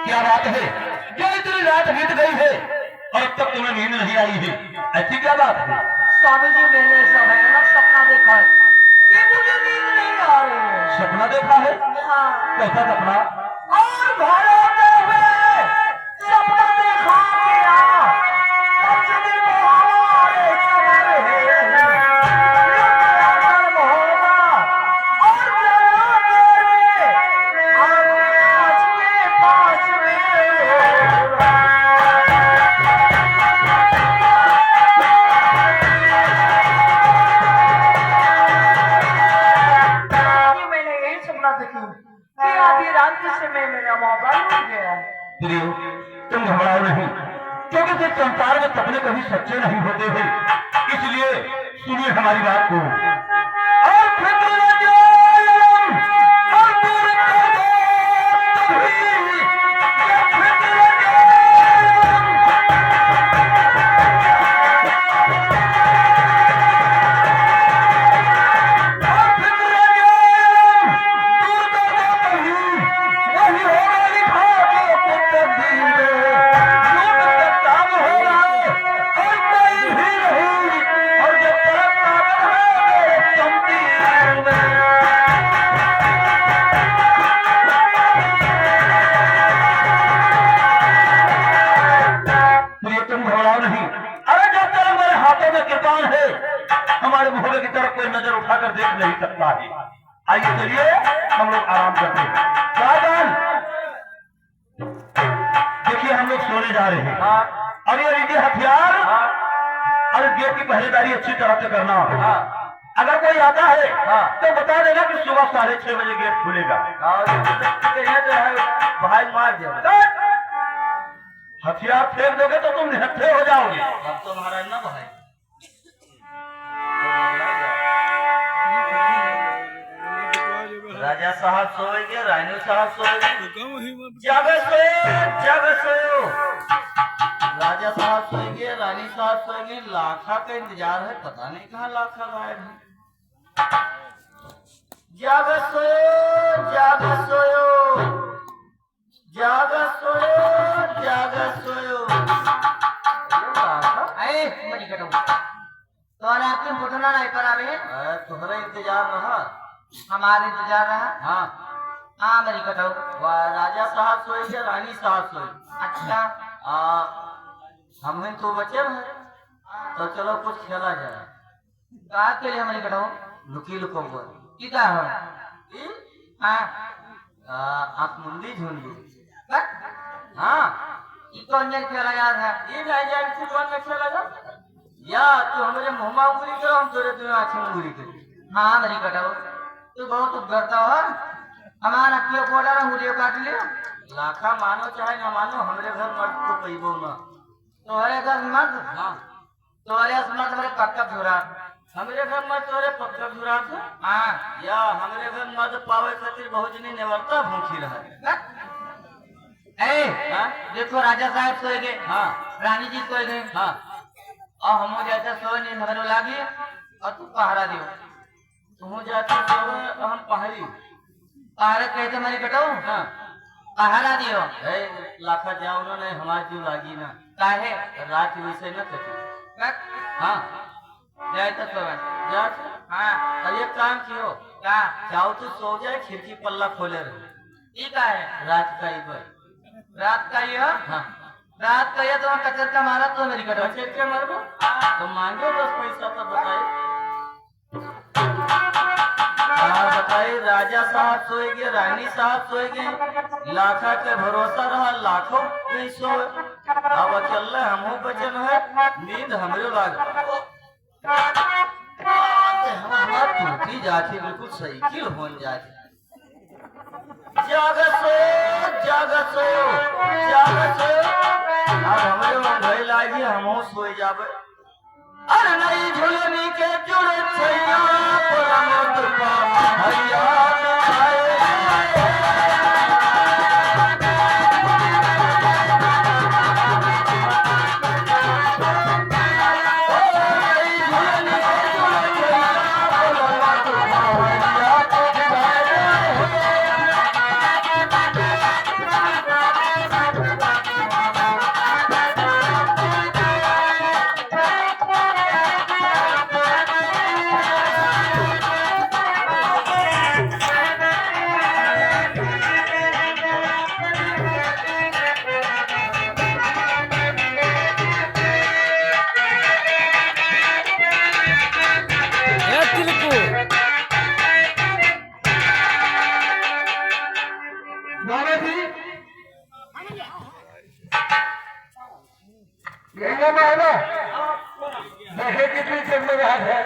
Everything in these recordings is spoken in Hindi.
क्या बात है? जो इतनी रात बीत गई है और अब तक तुम्हें नींद नहीं आई है, ऐसी क्या बात है? स्वामी जी मैंने भयानक सपना देखा है कि मुझे नींद नहीं आ रही है। सपना देखा है? हाँ। कैसा सपना? और घर आते हुए सपना देखा गया पश्चिमी महामारी चल रही है। भयंकर होगा और जरा तेरे आकाश के पास में मैंने यही सपना देखा कि आधी रात के समय मेरा मोबाइल उठ गया। प्रियो, तुम घबराओ नहीं, क्योंकि जिस संसार में सपने कभी सच्चे नहीं होते हैं, इसलिए सुनिए हमारी बात को। और फिक्र न जान, और दूर कर दो तभी, ये फिक्र न जान। और फिक्र न जान, दूर कर दो तभी, वही होगा लिखा जो कुछ तकदीर में। झूठ का काम होगा और कोई भी नहीं, और जब तक ताकत है मेरे तकदीर में। प्रिय, तुम घबराओ नहीं। अरे जब तक हमारे हाथों में कृपाण है, हमारे भोले की तरफ कोई नजर उठाकर देख नहीं सकता है। आइए चलिए, हम लोग आराम करते हैं। सावधान! देखिए, हम लोग सोने जा रहे हैं। और ये लीजिए हथियार, और गेट की पहरेदारी अच्छी तरह से करना। अगर कोई आता है तो बता देना कि सुबह 6:30 बजे गेट खुलेगा। भाई मार दिया, हथियार फेंक दोगे तो तुम निहत्थे हो जाओगे। अब तो महाराज ना भाई, राजा साहब सोएंगे, रानी साहब सोएंगे। जागे सोए, जागे सोयो। राजा साहब सोएंगे, रानी साहब सोएंगे। लाखा का इंतजार है, पता नहीं कहाँ लाखा गायब है। जागे सोयो, जागे सोयो, जागे सोयो, जागे सोयो। मरी कटो तो आपके मुठना नहीं पर आ रहे। तुम्हारा इंतजार रहा, हमारे इंतजार रहा। हाँ मेरी कटो। राजा साहब सोएंगे, रानी साहब सोएंगे। अच्छा, हम तो बचे हैं, तो चलो कुछ खेला जाए। कहा के लिए हमारी कटो? लुकी लुको बोल क्या हो? आप मुंडी झुंडी। हाँ, कौन ने खेला याद है? ये नहीं जानती कौन ने खेला जा? या तू हमारे मुँह उंगली करो, हम तेरे तुम्हें आँखें उंगली करी। हाँ मेरी कटाओ, तू बहुत उगरता हो। हमारा क्यों कोड़ा ना मुझे काट लियो। लाखा मानो चाहे ना मानो, हमारे घर मर्द को पैबो ना। तुम्हारे घर मर्द? हाँ। तुम्हारे असमत हमारे पक्का झुरा। हमारे घर मर्द तुम्हारे पक्का झुरा थे? हाँ। या हमारे घर मर्द पावे खातिर बहुत जनी नेवरता भूखी रहा। देखो राजा साहब सोए गए। हाँ। रानी जी सोए गए। हाँ। और हम जैसे सोए नहीं नगर लागी, और तू पहरा दियो। तुम जाते सोए, हम पहरी। पहरा कहते हमारी कटाओ। हाँ। पहरा दियो। लाखा जाओ ना, नहीं हमारी जीव लागी ना। काहे? रात वैसे न कटी। हाँ। जाए तो सोए। जा। हाँ। और ये काम कियो। क्या? जाओ तो सो जाए, खिड़की पल्ला खोले रहे। ये का है? रात का ही भाई। रात का ये? हाँ। रात का ये तो कचर का मारा तो मेरी कटो। कचर के मारो तो मांगे 10 पैसा तो बताए। बताइए, राजा साहब सोएंगे, रानी साहब सोएंगे। लाखा के भरोसा रहा, लाखों नहीं सोए। अब चल रहे हम बचन है, नींद हमरे लाग। हमारा टूटी जाती, बिल्कुल सही किल हो जाती। जाग सोयो, जाग सोयो, जाग सोयो। अब हमारे वहाँ भय लागी, हम सोए जाबे। अरे नहीं झुलनी के जुड़े छैया, परमत पा भैया आए। गंगा में है ना देखे कितनी चमचमाहट है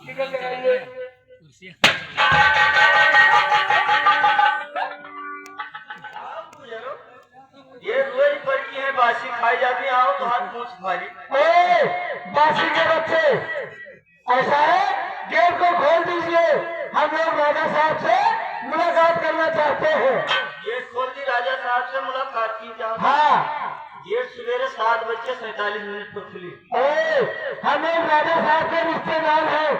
टिकट लगाएंगे ये रोज पर की है बासी खाई जाती है आओ तो हाथ मुंह खाली बासी के बच्चे ऐसा है गेट को खोल दीजिए हम लोग राजा साहब से मुलाकात करना चाहते हैं गेट खोल दी राजा साहब से मुलाकात की जाओ हाँ गेट सवेरे 7:47 पर खुली हम लोग राजा साहब के रिश्तेदार हैं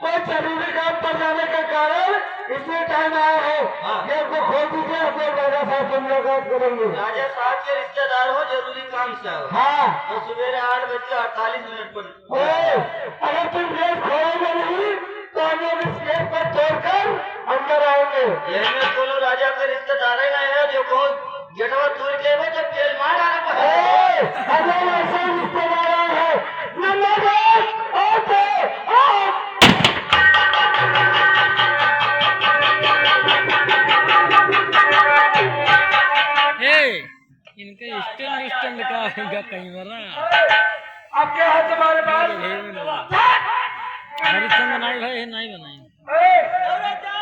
कोई जरूरी काम पर जाने के कारण इसलिए टाइम आया है गेट को खोल दीजिए हम लोग राजा साहब से मुलाकात करेंगे राजा साहब के रिश्तेदार हो जरूरी काम से आओ हाँ तो सवेरे 8:48 पर अगर तुम गेट खोलोगे नहीं तो हम लोग इस गेट को तोड़कर अंदर आएंगे यही में बोलो राजा के रिश्तेदार है ना है जो को गेटवा तोड़ के वो जब तेल मार आना हम लोग ऐसे रिश्तेदार हैं नंबर एक ओके इनका स्टैंड स्टैंड का होगा कहीं मरा अब क्या है तुम्हारे पास हरिचंद नहीं भाई नहीं बनाई ए,